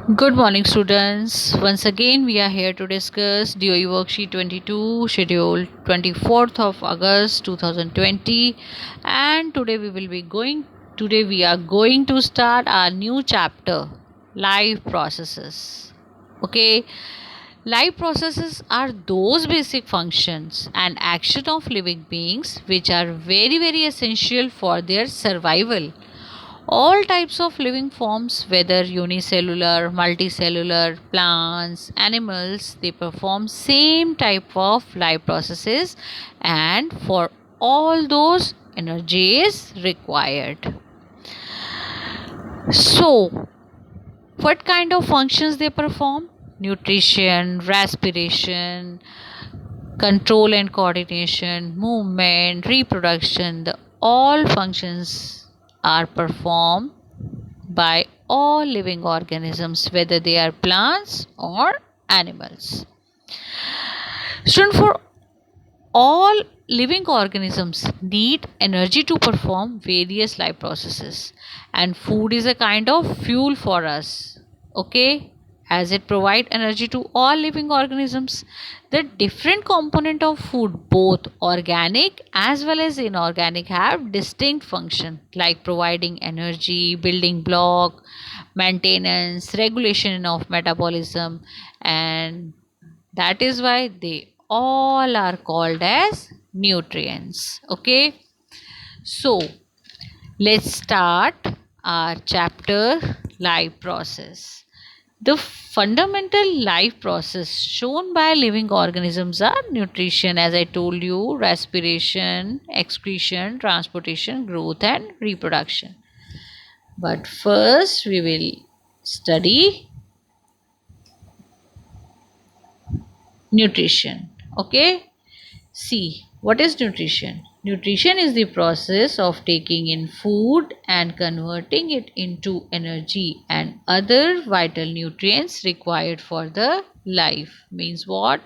Good morning, students. Once again, we are here to discuss DOE Worksheet 22, schedule 24th of August 2020. And today we are going to start our new chapter, life processes. Okay, life processes are those basic functions and action of living beings which are very essential for their survival. All types of living forms, whether unicellular, multicellular, plants, animals, they perform same type of life processes, and for all those energy is required. So, what kind of functions they perform? Nutrition, respiration, control and coordination, movement, reproduction, the all functions are performed by all living organisms, whether they are plants or animals. Student, for all living organisms need energy to perform various life processes, and food is a kind of fuel for us. Okay, as it provide energy to all living organisms. The different component of food, both organic as well as inorganic, have distinct function like providing energy, building block, maintenance, regulation of metabolism, and that is why they all are called as nutrients. Okay, so let's start our chapter, life process. The fundamental life process shown by living organisms are nutrition, as I told you, respiration, excretion, transportation, growth, and reproduction. But first, we will study nutrition. Okay, see, what is nutrition? Nutrition is the process of taking in food and converting it into energy and other vital nutrients required for the life. Means what?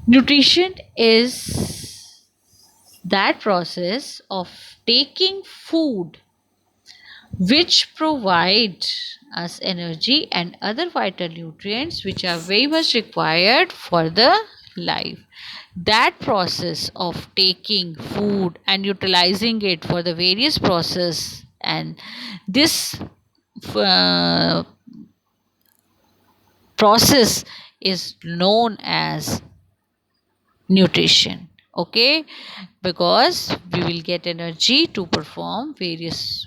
Nutrition is that process of taking food which provide us energy and other vital nutrients which are very much required for the life. That process of taking food and utilizing it for the various process, and this uh, process is known as nutrition. Okay, because we will get energy to perform various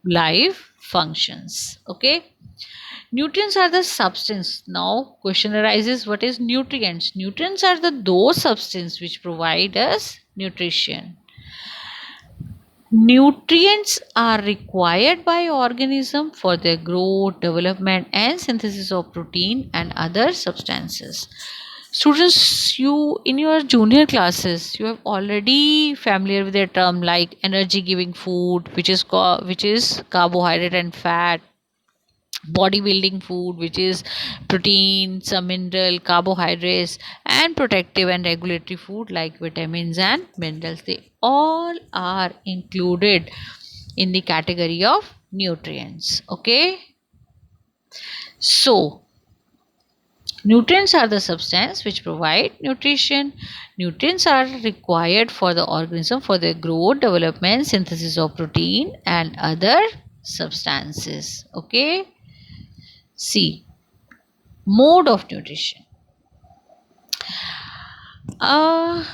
life functions. Okay, nutrients are the substance. Now question arises, what is nutrients? Nutrients are the those substance which provide us nutrition. Nutrients are required by organism for their growth, development, and synthesis of protein and other substances. Students, you in your junior classes, you have already familiar with a term like energy giving food, which is carbohydrate and fat, bodybuilding food, which is protein, some mineral, carbohydrates, and protective and regulatory food like vitamins and minerals. They all are included in the category of nutrients. Okay, so nutrients are the substance which provide nutrition. Nutrients are required for the organism for their growth, development, synthesis of protein and other substances. Okay, see, mode of nutrition. Uh,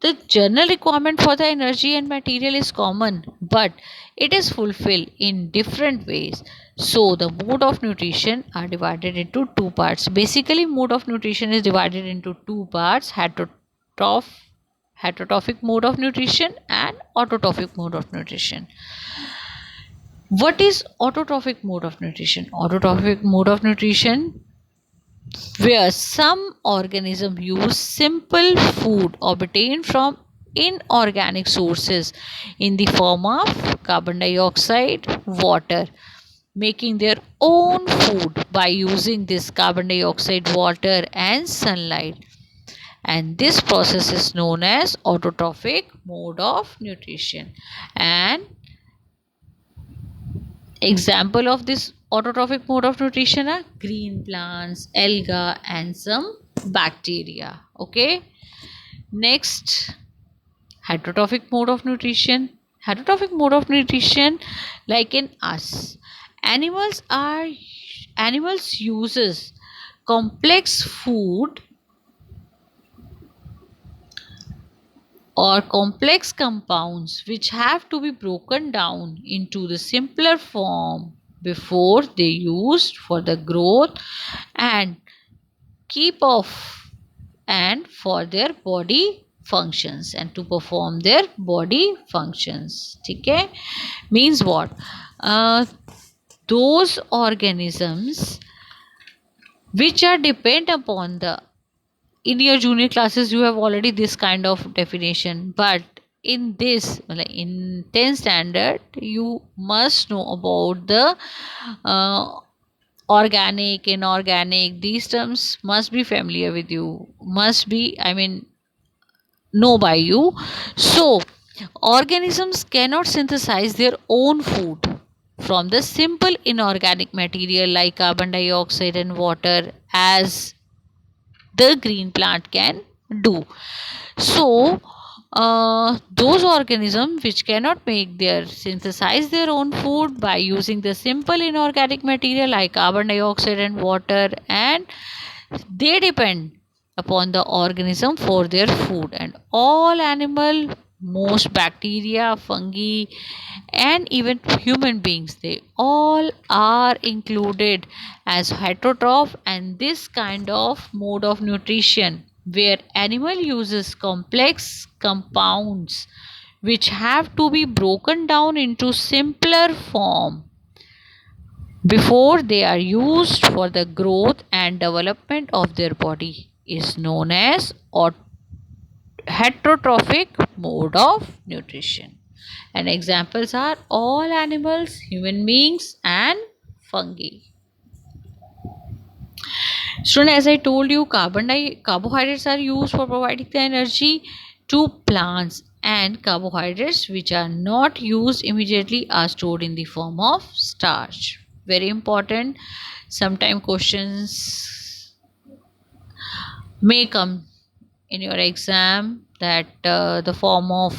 the general requirement for the energy and material is common, but it is fulfilled in different ways. So, the mode of nutrition are divided into two parts. Basically, mode of nutrition is divided into two parts: heterotrophic mode of nutrition and autotrophic mode of nutrition. What is autotrophic mode of nutrition? Autotrophic mode of nutrition, where some organisms use simple food obtained from inorganic sources in the form of carbon dioxide, water, making their own food by using this carbon dioxide, water, and sunlight. And this process is known as autotrophic mode of nutrition. And Example of this autotrophic mode of nutrition are green plants, alga, and some bacteria. Okay. Next, heterotrophic mode of nutrition. Heterotrophic mode of nutrition, like in us, animals are animals uses complex food or complex compounds which have to be broken down into the simpler form before they used for the growth and keep off and for their body functions and to perform their body functions. ठीक है, means what? Those organisms which are depend upon the, in your junior classes you have already this kind of definition, but in this like in 10th standard you must know about the uh, organic, inorganic, these terms must be familiar with you, must be, I mean, know by you. So organisms cannot synthesize their own food from the simple inorganic material like carbon dioxide and water as the green plant can do. So those organisms which cannot make their synthesize their own food by using the simple inorganic material like carbon dioxide and water, and they depend upon the organism for their food, and all animal, most bacteria, fungi, and even human beings, they all are included as heterotroph. And this kind of mode of nutrition where animal uses complex compounds which have to be broken down into simpler form before they are used for the growth and development of their body is known as heterotrophic mode of nutrition. And examples are all animals, human beings, and fungi. Student, as I told you, carbohydrates are used for providing the energy to plants, and carbohydrates which are not used immediately are stored in the form of starch. Very important. Sometimes questions may come in your exam that the form of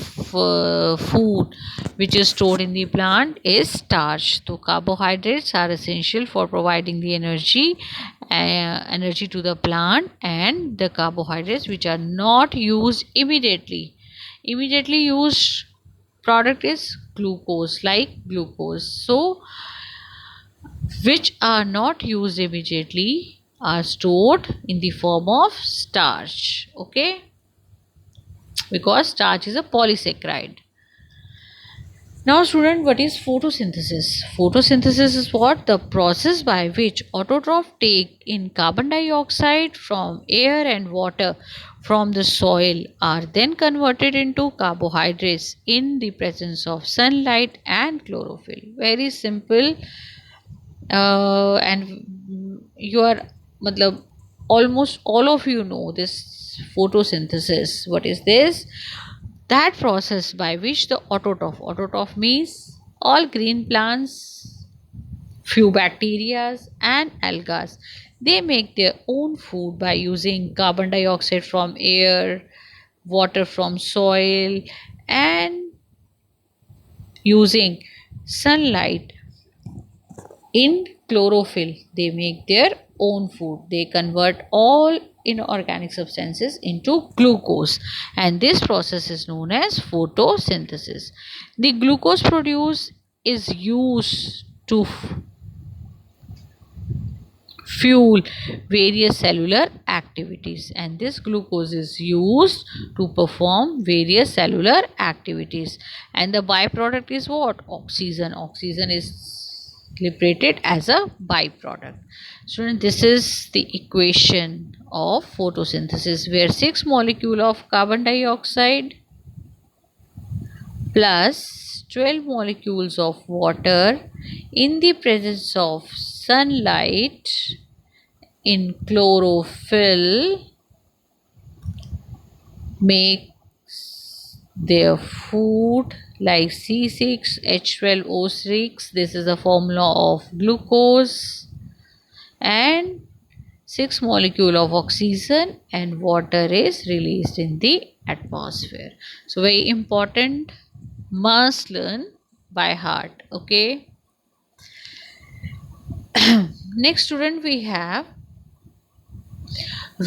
food which is stored in the plant is starch. So carbohydrates are essential for providing the energy to the plant, and the carbohydrates which are not used immediately used product is glucose, like glucose. So which are not used immediately are stored in the form of starch. Okay, because starch is a polysaccharide. Now student, what is photosynthesis? Photosynthesis is what? The process by which autotroph take in carbon dioxide from air and water from the soil are then converted into carbohydrates in the presence of sunlight and chlorophyll. Very simple. And you are matlab, almost all of you know this photosynthesis. What is this? That process by which the autotroph means all green plants, few bacteria, and algae, they make their own food by using carbon dioxide from air, water from soil, and using sunlight in chlorophyll. They make their own food. They convert all inorganic substances into glucose, and this process is known as photosynthesis. The glucose produced is used to fuel various cellular activities, and this glucose is used to perform various cellular activities, and the byproduct is what? Oxygen is liberated as a byproduct. Student, this is the equation of photosynthesis where 6 molecule of carbon dioxide plus 12 molecules of water in the presence of sunlight in chlorophyll makes their food like C6H12O6. This is a formula of glucose, and 6 molecule of oxygen and water is released in the atmosphere. So very important, must learn by heart. Okay. Next student, we have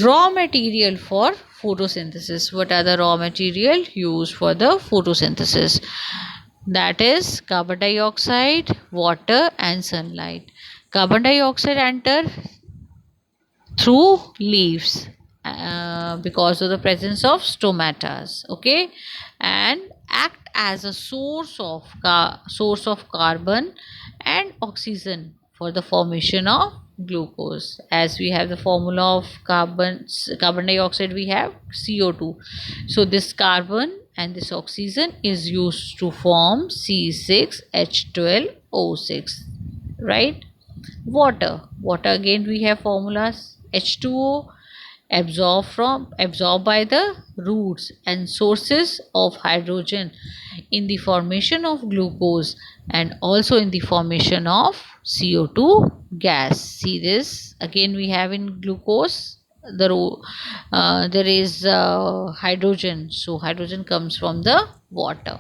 raw material for photosynthesis. What are the raw material used for the photosynthesis? That is carbon dioxide, water and sunlight. Carbon dioxide enter through leaves because of the presence of stomatas, okay, and act as a source of carbon and oxygen for the formation of glucose. As we have the formula of carbon dioxide, we have CO2. So this carbon and this oxygen is used to form C6H12O6, right? Water again, we have formulas. H2O absorbed by the roots and sources of hydrogen in the formation of glucose and also in the formation of CO2 gas. See this again, we have in glucose there is hydrogen, so hydrogen comes from the water.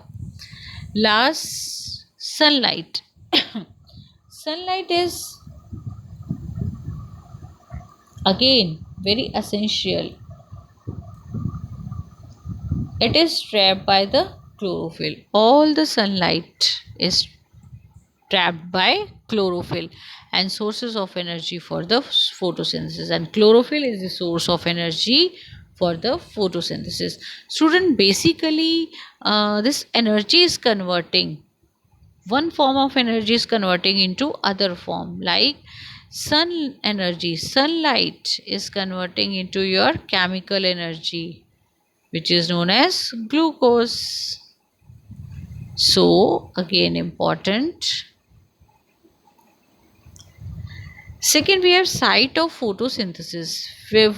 Last, sunlight. Sunlight is again very essential. It is trapped by the chlorophyll. All the sunlight is trapped by chlorophyll and sources of energy for the photosynthesis, and chlorophyll is the source of energy for the photosynthesis. Student, basically this energy is converting, one form of energy is converting into other form, like sun energy, sunlight is converting into your chemical energy, which is known as glucose. So again important. Second, we have site of photosynthesis, where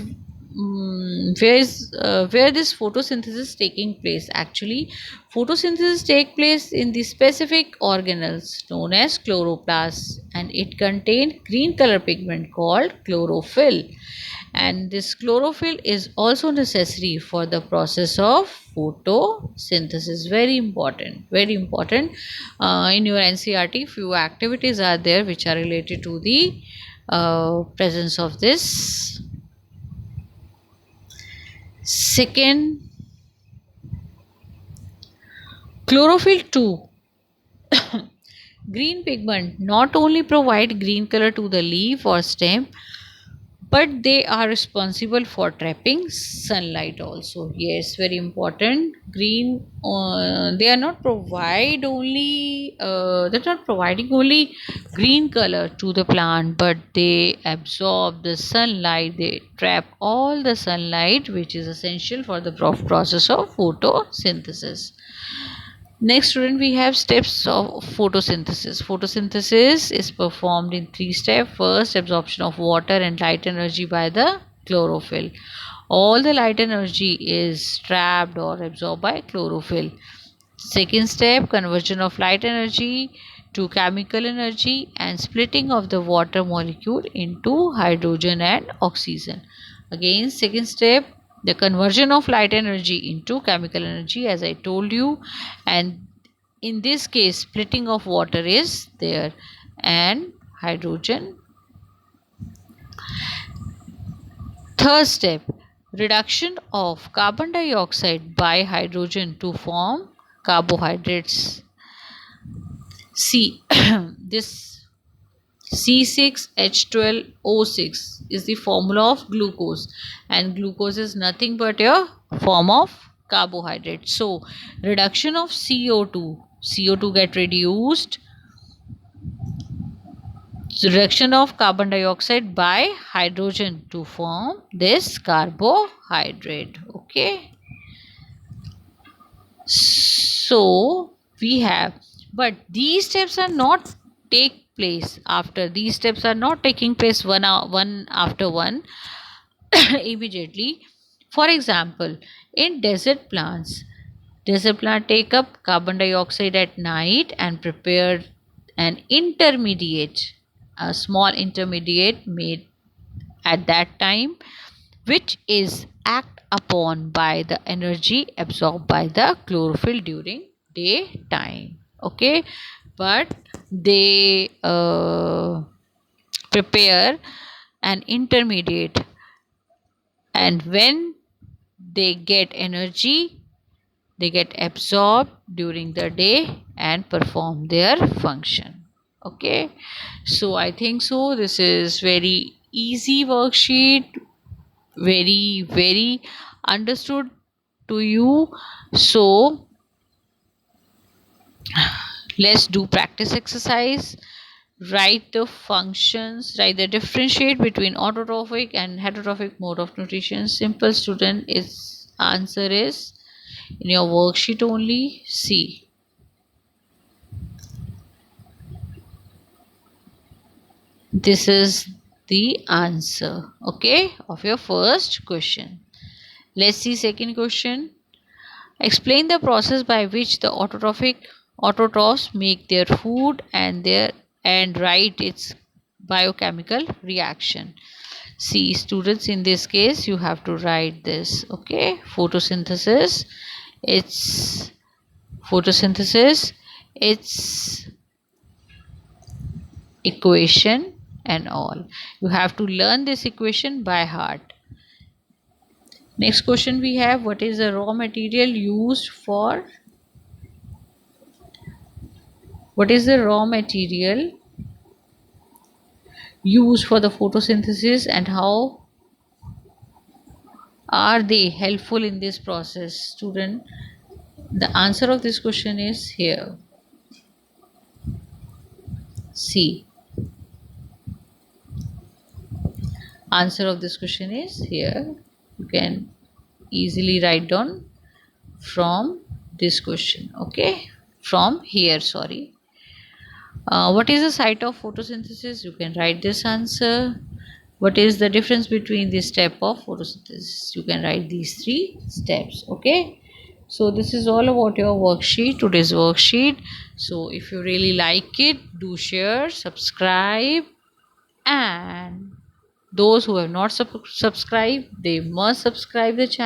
this photosynthesis taking place. Actually, photosynthesis take place in the specific organelles known as chloroplasts, and it contain green color pigment called chlorophyll. And this chlorophyll is also necessary for the process of photosynthesis. Very important, very important. In your NCERT, few activities are there which are related to the presence of this. Second, chlorophyll 2 green pigment not only provide green color to the leaf or stem, but they are responsible for trapping sunlight also. Yes, very important. Green, they are not they're not providing only green color to the plant, but they absorb the sunlight, they trap all the sunlight which is essential for the process of photosynthesis. Next student, we have steps of photosynthesis. Photosynthesis is performed in 3 steps. First, absorption of water and light energy by the chlorophyll. All the light energy is trapped or absorbed by chlorophyll. Second step, conversion of light energy to chemical energy and splitting of the water molecule into hydrogen and oxygen. Again, second step, the conversion of light energy into chemical energy, as I told you, and in this case splitting of water is there and hydrogen. Third step, reduction of carbon dioxide by hydrogen to form carbohydrates. See, this C6H12O6 is the formula of glucose, and glucose is nothing but a form of carbohydrate. So reduction of CO2 get reduced, reduction of carbon dioxide by hydrogen to form this carbohydrate. Okay, so we have, but these steps are not these steps are not taking place one after one immediately. For example, in desert plants, Does the plant take up carbon dioxide at night and prepare an intermediate, a small intermediate made at that time, which is act upon by the energy absorbed by the chlorophyll during daytime? Okay, but they prepare an intermediate, and when they get energy, they get absorbed during the day and perform their function. Okay, so I think so this is very easy worksheet, very understood to you. So let's do practice exercise. Write the functions, write the differentiate between autotrophic and heterotrophic mode of nutrition. Simple student, its answer is in your worksheet only. See, this is the answer, okay, of your first question. Let's see second question. Explain the process by which the autotrophs make their food and write its biochemical reaction. See, students, in this case you have to write this, okay? It's photosynthesis, its equation and all. You have to learn this equation by heart. Next question we have, what is the raw material used for what is the raw material used for the photosynthesis and how are they helpful in this process? Student, the answer of this question is here. C. Answer of this question is here. You can easily write down from this question, okay? From here, sorry. What is the site of photosynthesis? You can write this answer. What is the difference between this step of photosynthesis? You can write these three steps, okay? So this is all about your worksheet, today's worksheet. So if you really like it, do share, subscribe, and those who have not subscribed, they must subscribe the channel.